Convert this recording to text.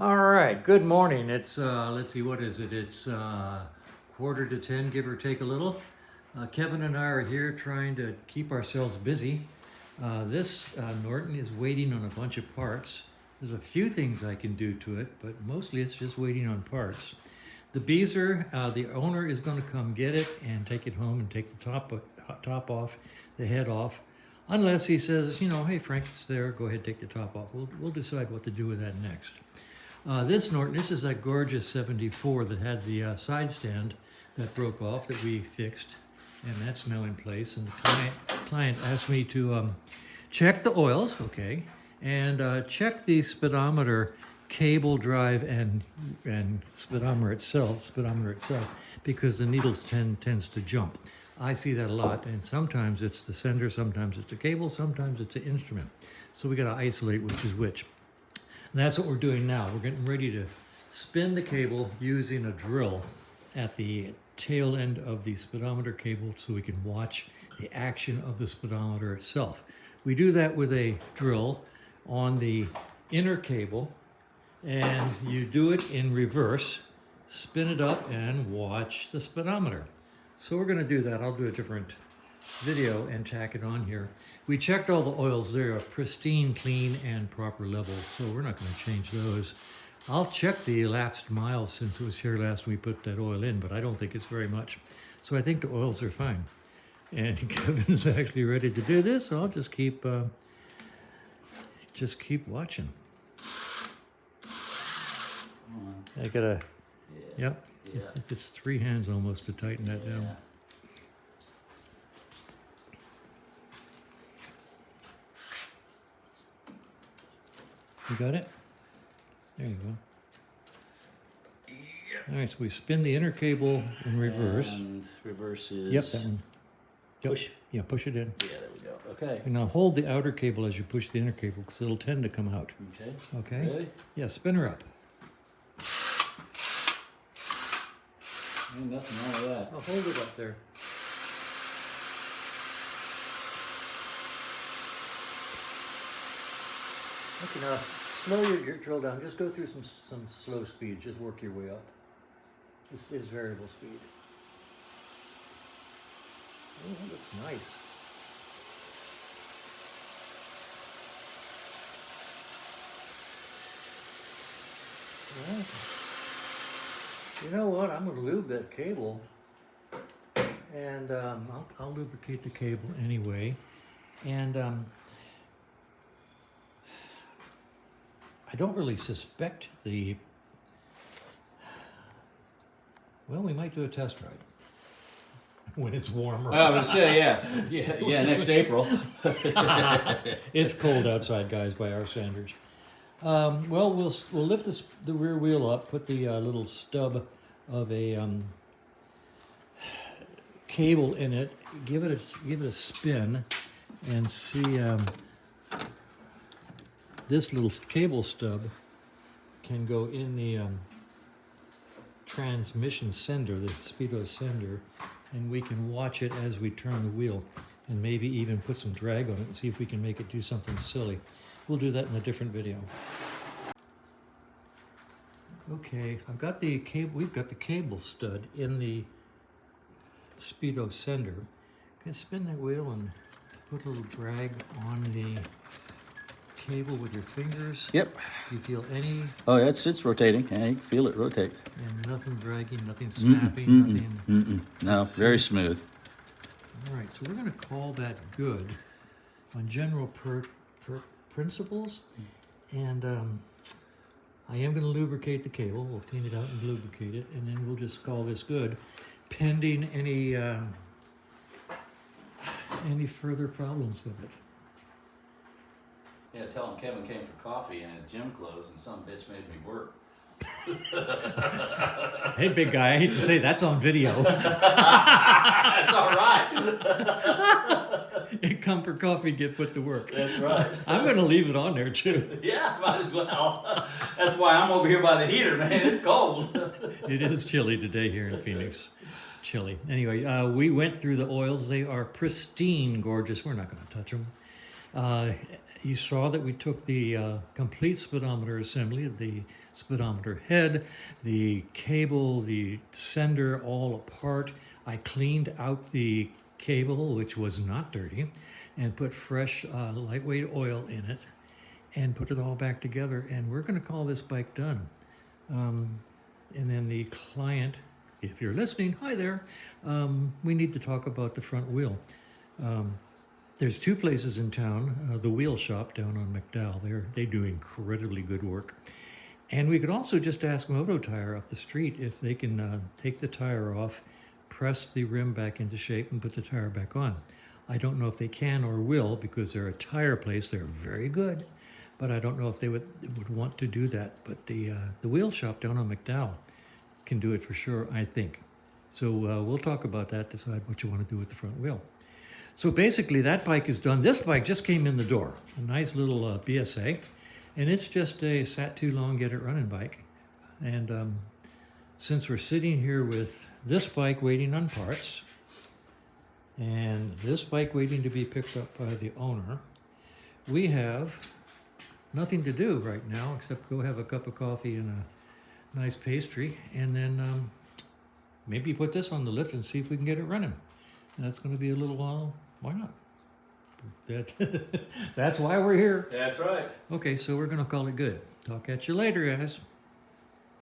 All right, good morning. It's, let's see, what is it? It's quarter to 10, give or take a little. Kevin and I are here trying to keep ourselves busy. This Norton is waiting on a bunch of parts. There's a few things I can do to it, but mostly it's just waiting on parts. The Beezer, the owner is going to come get it and take it home and take the top off, the head off. Unless he says, you know, hey, Frank, it's there, go ahead, take the top off. We'll decide what to do with that next. This Norton, this is that gorgeous 74 that had the side stand that broke off that we fixed, and that's now in place. And the client asked me to check the oils, okay, and check the speedometer cable drive and speedometer itself, because the needles tends to jump. I see that a lot, and sometimes it's the sender, sometimes it's the cable, sometimes it's the instrument. So we got to isolate which is which. And that's what we're doing now. We're getting ready to spin the cable using a drill at the tail end of the speedometer cable so we can watch the action of the speedometer itself. We do that with a drill on the inner cable, and you do it in reverse, spin it up and watch the speedometer. So we're going to do that. I'll do a different video and tack it on here. We checked all the oils. They're pristine, clean, and proper levels, so we're not going to change those. I'll check the elapsed miles since it was here last when we put that oil in, but I don't think it's very much. So I think the oils are fine. And Kevin's actually ready to do this, so I'll just keep watching. I gotta, yep. Yeah. It's 3 hands almost to tighten that down. You got it? There you go. All right, so we spin the inner cable in reverse. And reverse is... Yep, that one. Yep. Push? Yeah, push it in. Yeah, there we go. Okay. And now hold the outer cable as you push the inner cable, because it'll tend to come out. Okay. Okay? Ready? Yeah, spin her up. Ain't nothing wrong with that. I'll hold it up there. Okay, now slow your drill down. Just go through some slow speed. Just work your way up. This is variable speed. Oh, that looks nice. Well, you know what? I'm going to lube that cable, and I'll lubricate the cable anyway. And I don't really suspect the... Well, we might do a test ride when it's warmer. I was say, yeah, next April. It's cold outside, guys, by our standards. Well, we'll lift the rear wheel up, put the little stub of a cable in it, give it a spin, and see. This little cable stub can go in the transmission sender, the Speedo sender, and we can watch it as we turn the wheel, and maybe even put some drag on it and see if we can make it do something silly. We'll do that in a different video. Okay, I've got the cable. We've got the cable stud in the Speedo sender. You can spin that wheel and put a little drag on the cable with your fingers. Yep. Do you feel any? Oh, it's rotating. Yeah, you can feel it rotate. And nothing dragging, nothing snapping, nothing. No, very smooth. All right, so we're going to call that good on general principles, and I am going to lubricate the cable. We'll clean it out and lubricate it, and then we'll just call this good, pending any further problems with it. Yeah, tell him Kevin came for coffee and his gym clothes, and some bitch made me work. Hey, big guy, I hate to say that's on video. That's all right. You come for coffee, get put to work. That's right. I'm going to leave it on there, too. Yeah, might as well. That's why I'm over here by the heater, man. It's cold. It is chilly today here in Phoenix. Chilly. Anyway, we went through the oils. They are pristine, gorgeous. We're not going to touch them. you saw that we took the complete speedometer assembly, the speedometer head, the cable, the sender all apart. I cleaned out the cable, which was not dirty, and put fresh lightweight oil in it and put it all back together. And we're going to call this bike done. And then the client, if you're listening, hi there, we need to talk about the front wheel. There's two places in town, the wheel shop down on McDowell. They do incredibly good work. And we could also just ask Moto Tire up the street if they can take the tire off, press the rim back into shape, and put the tire back on. I don't know if they can or will, because they're a tire place. They're very good, but I don't know if they would want to do that. But the wheel shop down on McDowell can do it for sure, I think. So we'll talk about that, decide what you want to do with the front wheel. So basically that bike is done. This bike just came in the door, a nice little BSA, and it's just a sat too long, get it running bike. And since we're sitting here with this bike waiting on parts, and this bike waiting to be picked up by the owner, we have nothing to do right now except go have a cup of coffee and a nice pastry, and then maybe put this on the lift and see if we can get it running. And that's going to be a little while. Why not? That's why we're here. That's right. Okay, so we're going to call it good. Talk at you later, guys.